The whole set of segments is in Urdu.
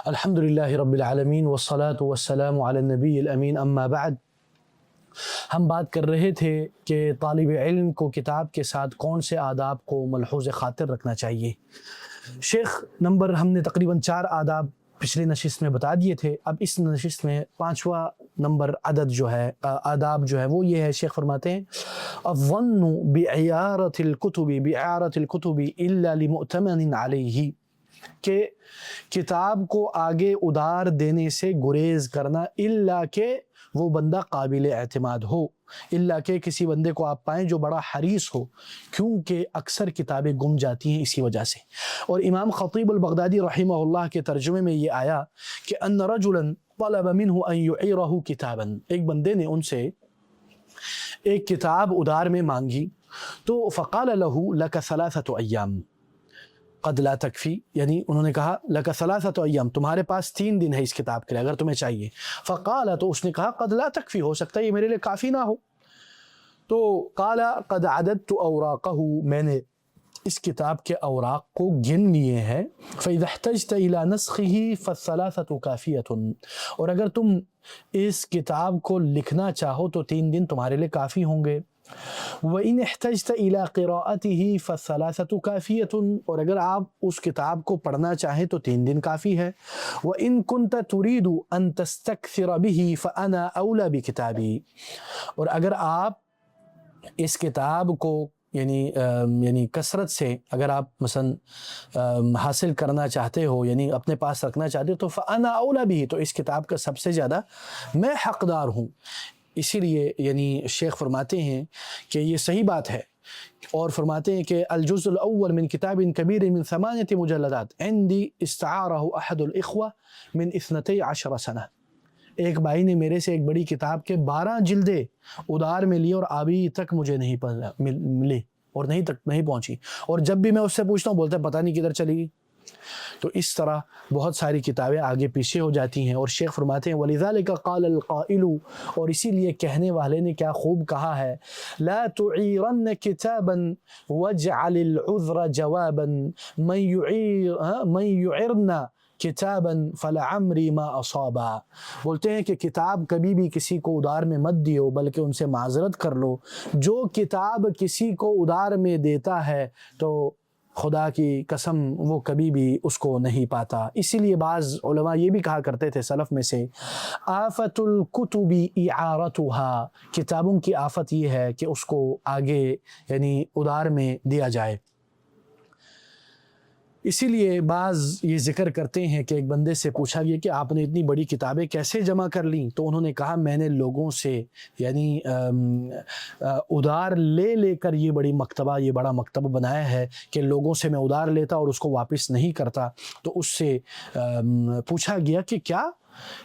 الحمدللہ رب العالمین والصلاة والسلام علی النبی الامین اما بعد۔ ہم بات کر رہے تھے کہ طالب علم کو کتاب کے ساتھ کون سے آداب کو ملحوظ خاطر رکھنا چاہیے۔ شیخ ہم نے تقریباً 4 آداب پچھلی نشست میں بتا دیے تھے۔ اب اس نشست میں 5واں نمبر آداب جو ہے وہ یہ ہے، شیخ فرماتے ہیں الظن بعیارۃ الکتب الا لمؤتمن علیہ، کہ کتاب کو آگے ادار دینے سے گریز کرنا الا کہ وہ بندہ قابل اعتماد ہو، الا کہ کسی بندے کو آپ پائیں جو بڑا حریص ہو، کیونکہ اکثر کتابیں گم جاتی ہیں اسی وجہ سے۔ اور امام خطیب البغدادی رحمہ اللہ کے ترجمے میں یہ آیا کہ ان رجلا طلب منہ ان یعیرہ کتابا، ایک بندے نے ان سے ایک کتاب ادار میں مانگی، تو فقال له لک 3 ایام قد لا تکفی، یعنی انہوں نے کہا لک 3 ایام، تمہارے پاس 3 دن ہے اس کتاب کے لیے اگر تمہیں چاہیے۔ فقال، تو اس نے کہا قد لا تکفی، ہو سکتا ہے یہ میرے لیے کافی نہ ہو۔ تو قال قد عددت اوراقہ، میں نے اس کتاب کے اوراق کو گن لیے ہیں۔ فاذا احتجت الى نسخه فالثلاثة کافیۃ، اور اگر تم اس کتاب کو لکھنا چاہو تو 3 دن تمہارے لیے کافی ہوں گے۔ وَإِنْ احْتَجْتَ إِلَىٰ قِرَاءَتِهِ فَالثَّلَاثَةُ كَافِيَةٌ، اور اگر آپ اس کتاب کو پڑھنا چاہیں تو 3 دن کافی ہے۔ وَإِنْ كُنْتَ تُرِيدُ أَن تَسْتَكْثِرَ بِهِ فَأَنَا أَوْلَى بِكِتَابِي، اور اگر آپ اس کتاب کو یعنی کثرت سے اگر آپ مثلا حاصل کرنا چاہتے ہو، یعنی اپنے پاس رکھنا چاہتے ہو، تو فَأَنَا أَوْلَى بِهِ، تو اس کتاب کا سب سے زیادہ میں حقدار ہوں۔ اسی لیے یعنی شیخ فرماتے ہیں کہ یہ صحیح بات ہے، اور فرماتے ہیں کہ الجزء الاول من کتاب کبیر من 8 مجلدات عندی استعارہ احد الاخوہ من 12 سنہ، ایک بھائی نے میرے سے ایک بڑی کتاب کے 12 جلدیں ادار میں لی اور ابھی تک مجھے نہیں ملی اور نہیں پہنچی، اور جب بھی میں اس سے پوچھتا ہوں بولتا ہے پتہ نہیں کدھر چلی گئی۔ تو اس طرح بہت ساری کتابیں آگے پیچھے ہو جاتی ہیں، اور شیخ فرماتے ہیں وَلِذَلِكَ قَالَ الْقَائِلُ، اور اسی لیے کہنے والے نے کیا خوب کہا ہے، لَا تُعِيرَنَّ كِتَابًا وَاجْعَلِ الْعُذْرَ جَوَابًا مَنْ يُعِرْنَ کتاباً فَلَعَمْرِي مَا أَصَابَا، بولتے ہیں کہ کتاب کبھی بھی کسی کو ادار میں مت دیو، بلکہ ان سے معذرت کر لو۔ جو کتاب کسی کو ادار میں دیتا ہے تو خدا کی قسم وہ کبھی بھی اس کو نہیں پاتا۔ اسی لیے بعض علماء یہ بھی کہا کرتے تھے سلف میں سے، آفت الکتب اعارتها، کتابوں کی آفت یہ ہے کہ اس کو آگے یعنی ادار میں دیا جائے۔ اسی لیے بعض یہ ذکر کرتے ہیں کہ ایک بندے سے پوچھا گیا کہ آپ نے اتنی بڑی کتابیں کیسے جمع کر لیں، تو انہوں نے کہا میں نے لوگوں سے یعنی ادار لے کر یہ بڑا مکتبہ بنایا ہے کہ لوگوں سے میں ادار لیتا اور اس کو واپس نہیں کرتا۔ تو اس سے پوچھا گیا کہ کیا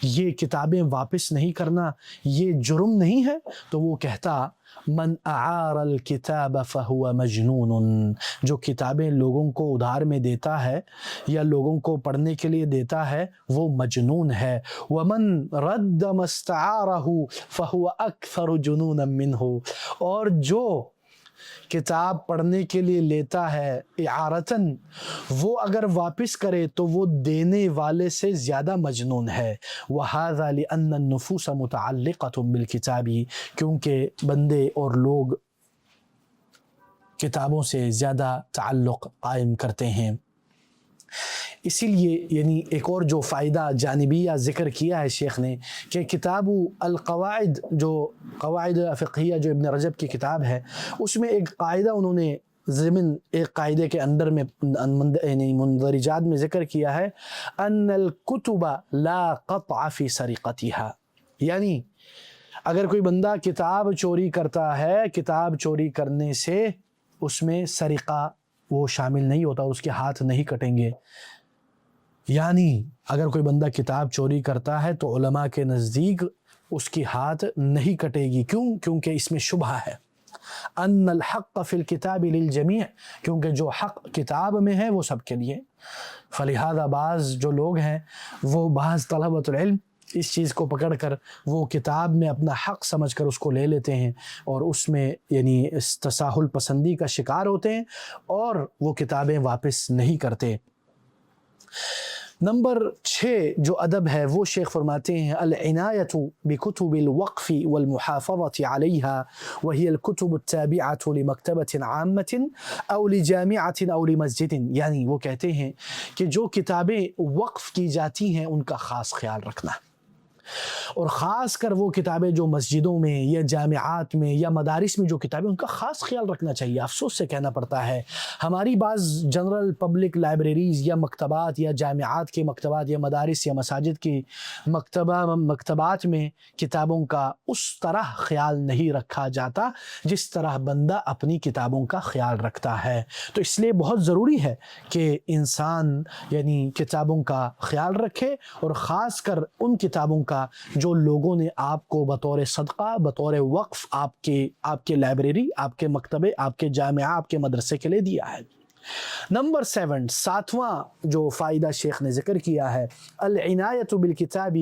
یہ کتابیں واپس نہیں کرنا یہ جرم نہیں ہے؟ تو وہ کہتا من اعار الکتاب فہو مجنون، جو کتابیں لوگوں کو ادھار میں دیتا ہے یا لوگوں کو پڑھنے کے لیے دیتا ہے وہ مجنون ہے۔ ومن رد ما استعارہ فہو اکثر جنونا منہ، اور جو کتاب پڑھنے کے لیے لیتا ہے اعارتاً، وہ اگر واپس کرے تو وہ دینے والے سے زیادہ مجنون ہے۔ وَهَذَا لِأَنَّ النُّفُوسَ مُتَعَلِّقَةٌ بِالْكِتَابِ، کیونکہ بندے اور لوگ کتابوں سے زیادہ تعلق قائم کرتے ہیں۔ اسی لیے یعنی ایک اور جو فائدہ جانبیہ ذکر کیا ہے شیخ نے کہ کتاب القواعد، جو قواعد فقہیہ جو ابن رجب کی کتاب ہے، اس میں ایک قاعدہ انہوں نے ضمن ایک قاعدے کے اندر میں یعنی مندرجات میں ذکر کیا ہے، ان الکتب لا قطع فی سرقتها، یعنی اگر کوئی بندہ کتاب چوری کرتا ہے، کتاب چوری کرنے سے اس میں سرقہ وہ شامل نہیں ہوتا اور اس کے ہاتھ نہیں کٹیں گے۔ یعنی اگر کوئی بندہ کتاب چوری کرتا ہے تو علماء کے نزدیک اس کی ہاتھ نہیں کٹے گی، کیونکہ اس میں شبہ ہے۔ ان الحق فی الکتاب للجمیع، کیونکہ جو حق کتاب میں ہے وہ سب کے لیے۔ فلہذا بعض جو لوگ ہیں وہ بعض طلبۃ العلم اس چیز کو پکڑ کر وہ کتاب میں اپنا حق سمجھ کر اس کو لے لیتے ہیں اور اس میں یعنی اس تساہل پسندی کا شکار ہوتے ہیں اور وہ کتابیں واپس نہیں کرتے۔ نمبر 6 جو ادب ہے وہ شیخ فرماتے ہیں العنایۃ بکتب الوقف والمحافظۃ علیہا وہی الکتب التابعۃ لمکتبۃ عامۃ او لجامعۃ او لمسجد، یعنی وہ کہتے ہیں کہ جو کتابیں وقف کی جاتی ہیں ان کا خاص خیال رکھنا، اور خاص کر وہ کتابیں جو مسجدوں میں یا جامعات میں یا مدارس میں جو کتابیں ان کا خاص خیال رکھنا چاہیے۔ افسوس سے کہنا پڑتا ہے ہماری بعض جنرل پبلک لائبریریز یا مکتبات یا جامعات کے مکتبات یا مدارس یا مساجد کی مکتبات میں کتابوں کا اس طرح خیال نہیں رکھا جاتا جس طرح بندہ اپنی کتابوں کا خیال رکھتا ہے۔ تو اس لیے بہت ضروری ہے کہ انسان یعنی کتابوں کا خیال رکھے، اور خاص کر ان کتابوں کا جو لوگوں نے آپ کو بطور صدقہ، بطور وقف آپ کے لائبریری، آپ کے مکتبے، آپ کے جامعہ، آپ کے مدرسے کے لیے دیا ہے۔ نمبر 7 ساتواں جو فائدہ شیخ نے ذکر کیا ہے العنایۃ بالکتاب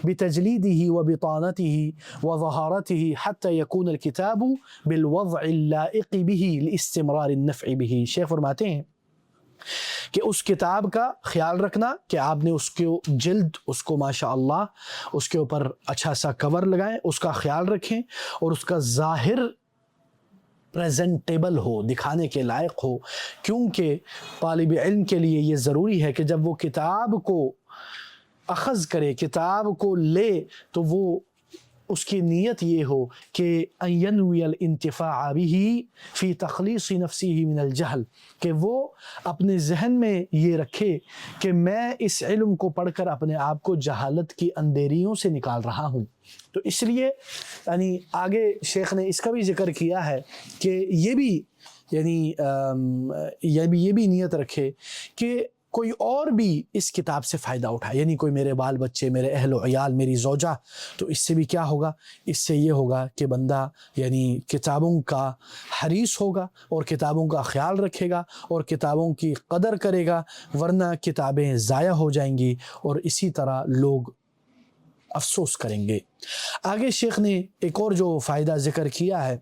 بتجلیدہ وبطانتہ وظہارتہ حتی یکون الکتاب بالوضع اللائق بہ لاستمرار النفع بہ۔ شیخ فرماتے ہیں کہ اس کتاب کا خیال رکھنا کہ آپ نے اس کے جلد، اس کو ماشاءاللہ اس کے اوپر اچھا سا کور لگائیں، اس کا خیال رکھیں، اور اس کا ظاہر پریزنٹیبل ہو، دکھانے کے لائق ہو، کیونکہ طالب علم کے لیے یہ ضروری ہے کہ جب وہ کتاب کو اخذ کرے، کتاب کو لے، تو وہ اس کی نیت یہ ہو کہ ان ینوی الانتفاع بہ فی تخلیص نفسہ من الجہل، کہ وہ اپنے ذہن میں یہ رکھے کہ میں اس علم کو پڑھ کر اپنے آپ کو جہالت کی اندھیریوں سے نکال رہا ہوں۔ تو اس لیے یعنی آگے شیخ نے اس کا بھی ذکر کیا ہے کہ یہ بھی یعنی یہ بھی نیت رکھے کہ کوئی اور بھی اس کتاب سے فائدہ اٹھائے، یعنی کوئی میرے بال بچے، میرے اہل و عیال، میری زوجہ، تو اس سے بھی کیا ہوگا؟ اس سے یہ ہوگا کہ بندہ یعنی کتابوں کا حریص ہوگا اور کتابوں کا خیال رکھے گا اور کتابوں کی قدر کرے گا، ورنہ کتابیں ضائع ہو جائیں گی اور اسی طرح لوگ افسوس کریں گے۔ آگے شیخ نے ایک اور جو فائدہ ذکر کیا ہے،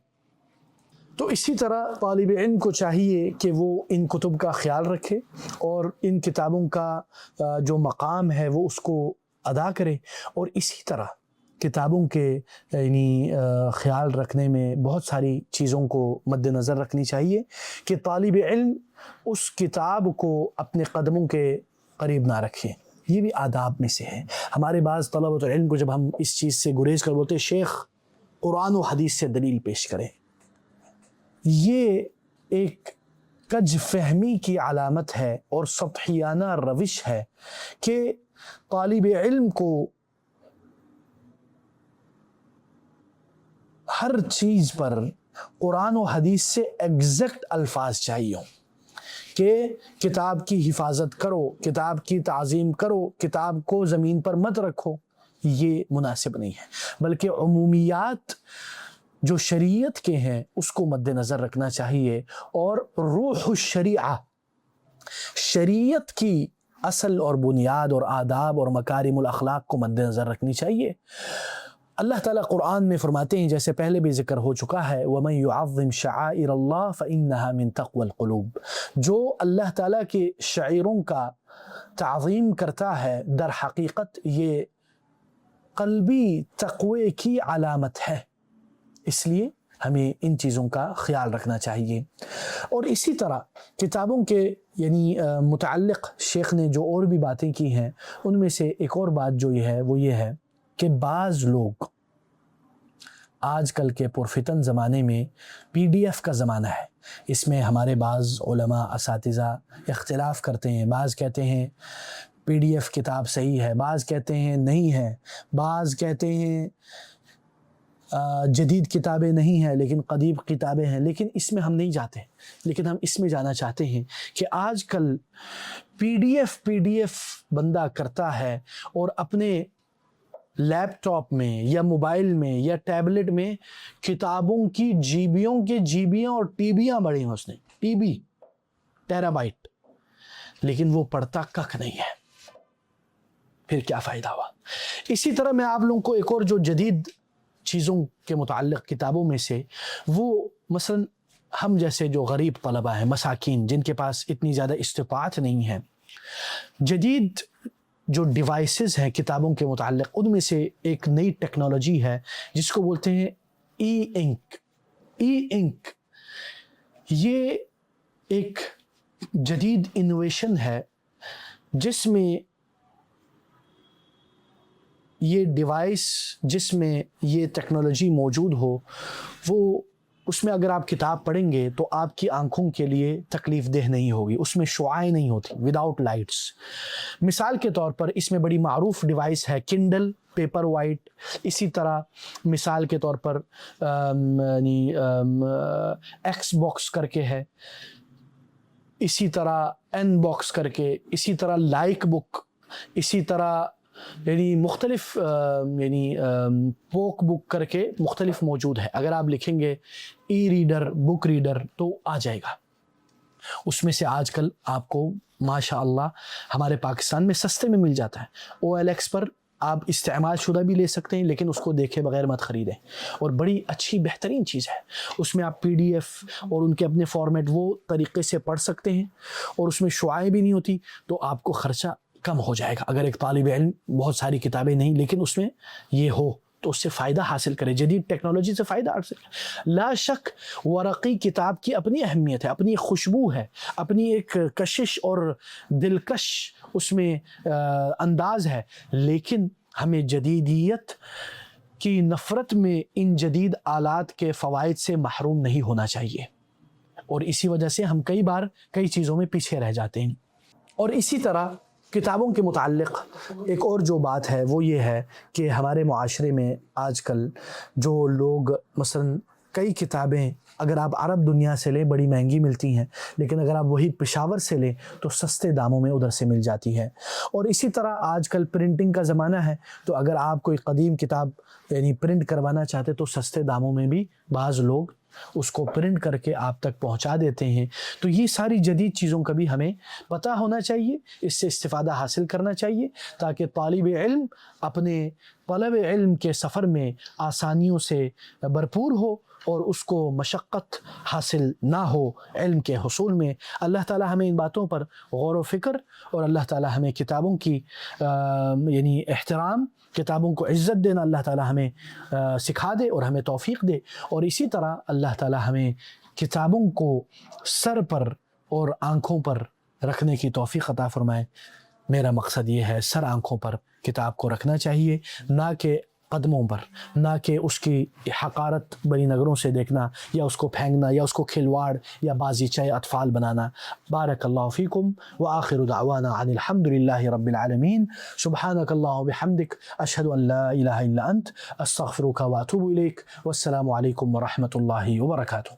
تو اسی طرح طالب علم کو چاہیے کہ وہ ان کتب کا خیال رکھے اور ان کتابوں کا جو مقام ہے وہ اس کو ادا کرے، اور اسی طرح کتابوں کے یعنی خیال رکھنے میں بہت ساری چیزوں کو مد نظر رکھنی چاہیے کہ طالب علم اس کتاب کو اپنے قدموں کے قریب نہ رکھے۔ یہ بھی آداب میں سے ہے۔ ہمارے بعض طلبۃ العلم کو جب ہم اس چیز سے گریز کر بولتے شیخ قرآن و حدیث سے دلیل پیش کریں، یہ ایک کج فہمی کی علامت ہے اور سطحیانہ روش ہے کہ طالب علم کو ہر چیز پر قرآن و حدیث سے ایگزیکٹ الفاظ چاہیے ہوں کہ کتاب کی حفاظت کرو، کتاب کی تعظیم کرو، کتاب کو زمین پر مت رکھو۔ یہ مناسب نہیں ہے، بلکہ عمومیات جو شریعت کے ہیں اس کو مد نظر رکھنا چاہیے، اور روح الشریعہ، شریعت کی اصل اور بنیاد اور آداب اور مکارم الاخلاق کو مد نظر رکھنی چاہیے۔ اللہ تعالیٰ قرآن میں فرماتے ہیں، جیسے پہلے بھی ذکر ہو چکا ہے، وَمَن يُعَظِّمْ شَعَائِرَ اللَّهِ فَإِنَّهَا مِن تَقْوَى الْقُلُوبِ، جو اللہ تعالیٰ کے شعائروں کا تعظیم کرتا ہے در حقیقت یہ قلبی تقوی کی علامت ہے، اس لیے ہمیں ان چیزوں کا خیال رکھنا چاہیے۔ اور اسی طرح کتابوں کے یعنی متعلق شیخ نے جو اور بھی باتیں کی ہیں ان میں سے ایک اور بات جو یہ ہے وہ یہ ہے کہ بعض لوگ آج کل کے پرفتن زمانے میں PDF کا زمانہ ہے، اس میں ہمارے بعض علماء اساتذہ اختلاف کرتے ہیں، بعض کہتے ہیں PDF کتاب صحیح ہے، بعض کہتے ہیں نہیں ہے، بعض کہتے ہیں جدید کتابیں نہیں ہیں لیکن قدیم کتابیں ہیں، لیکن اس میں ہم نہیں جاتے، لیکن ہم اس میں جانا چاہتے ہیں کہ آج کل PDF بندہ کرتا ہے اور اپنے لیپ ٹاپ میں یا موبائل میں یا ٹیبلٹ میں کتابوں کی جیبیاں اور ٹیبیاں بڑھی ہیں، اس نے TB ٹیرابائٹ، لیکن وہ پڑھتا ککھ نہیں ہے، پھر کیا فائدہ ہوا؟ اسی طرح میں آپ لوگوں کو ایک اور جو جدید چیزوں کے متعلق کتابوں میں سے وہ مثلا ہم جیسے جو غریب طلبہ ہیں، مساکین، جن کے پاس اتنی زیادہ استطاعت نہیں ہے، جدید جو ڈیوائسز ہیں کتابوں کے متعلق، ان میں سے ایک نئی ٹیکنالوجی ہے جس کو بولتے ہیں ای انک. ای انک یہ ایک جدید انوویشن ہے جس میں یہ ڈیوائس، جس میں یہ ٹیکنالوجی موجود ہو، وہ اس میں اگر آپ کتاب پڑھیں گے تو آپ کی آنکھوں کے لیے تکلیف دہ نہیں ہوگی، اس میں شعاعیں نہیں ہوتی، وداؤٹ لائٹس. مثال کے طور پر اس میں بڑی معروف ڈیوائس ہے کنڈل پیپر وائٹ. اسی طرح مثال کے طور پر ایکس باکس کر کے ہے، اسی طرح این باکس کر کے، اسی طرح لائک بک، اسی طرح یعنی مختلف پوک بک کر کے مختلف موجود ہے. اگر آپ لکھیں گے ای ریڈر، بک ریڈر تو آ جائے گا. اس میں سے آج کل آپ کو ماشاء اللہ ہمارے پاکستان میں سستے میں مل جاتا ہے. OLX پر آپ استعمال شدہ بھی لے سکتے ہیں، لیکن اس کو دیکھے بغیر مت خریدیں. اور بڑی اچھی بہترین چیز ہے، اس میں آپ PDF اور ان کے اپنے فارمیٹ وہ طریقے سے پڑھ سکتے ہیں، اور اس میں شعاعیں بھی نہیں ہوتی، تو آپ کو خرچہ کم ہو جائے گا. اگر ایک طالب علم بہت ساری کتابیں نہیں لیکن اس میں یہ ہو تو اس سے فائدہ حاصل کرے، جدید ٹیکنالوجی سے فائدہ حاصل کرے. لا شک ورقی کتاب کی اپنی اہمیت ہے، اپنی ایک خوشبو ہے، اپنی ایک کشش اور دلکش اس میں انداز ہے، لیکن ہمیں جدیدیت کی نفرت میں ان جدید آلات کے فوائد سے محروم نہیں ہونا چاہیے، اور اسی وجہ سے ہم کئی بار کئی چیزوں میں پیچھے رہ جاتے ہیں. اور اسی طرح کتابوں کے متعلق ایک اور جو بات ہے وہ یہ ہے کہ ہمارے معاشرے میں آج کل جو لوگ مثلا کئی کتابیں اگر آپ عرب دنیا سے لیں بڑی مہنگی ملتی ہیں، لیکن اگر آپ وہی پشاور سے لیں تو سستے داموں میں ادھر سے مل جاتی ہے. اور اسی طرح آج کل پرنٹنگ کا زمانہ ہے، تو اگر آپ کوئی قدیم کتاب یعنی پرنٹ کروانا چاہتے تو سستے داموں میں بھی بعض لوگ اس کو پرنٹ کر کے آپ تک پہنچا دیتے ہیں. تو یہ ساری جدید چیزوں کا بھی ہمیں پتہ ہونا چاہیے، اس سے استفادہ حاصل کرنا چاہیے، تاکہ طالب علم اپنے طلب علم کے سفر میں آسانیوں سے بھرپور ہو اور اس کو مشقت حاصل نہ ہو علم کے حصول میں. اللہ تعالی ہمیں ان باتوں پر غور و فکر، اور اللہ تعالی ہمیں کتابوں کی یعنی احترام، کتابوں کو عزت دینا اللہ تعالی ہمیں سکھا دے اور ہمیں توفیق دے. اور اسی طرح اللہ تعالی ہمیں کتابوں کو سر پر اور آنکھوں پر رکھنے کی توفیق عطا فرمائے. میرا مقصد یہ ہے، سر آنکھوں پر کتاب کو رکھنا چاہیے، نہ کہ قدموں پر، نہ کہ اس کی حقارت بڑی نظروں سے دیکھنا، یا اس کو پھینکنا، یا اس کو کھلواڑ یا بازیچہ اطفال بنانا. بارک اللہ فیکم وآخر دعوانا عن الحمد للہ رب العالمین. سبحانک اللہ وبحمدک، اشہد ان لا الہ الا انت، استغفرک واتوب الیک. والسلام علیکم ورحمۃ اللہ وبرکاتہ.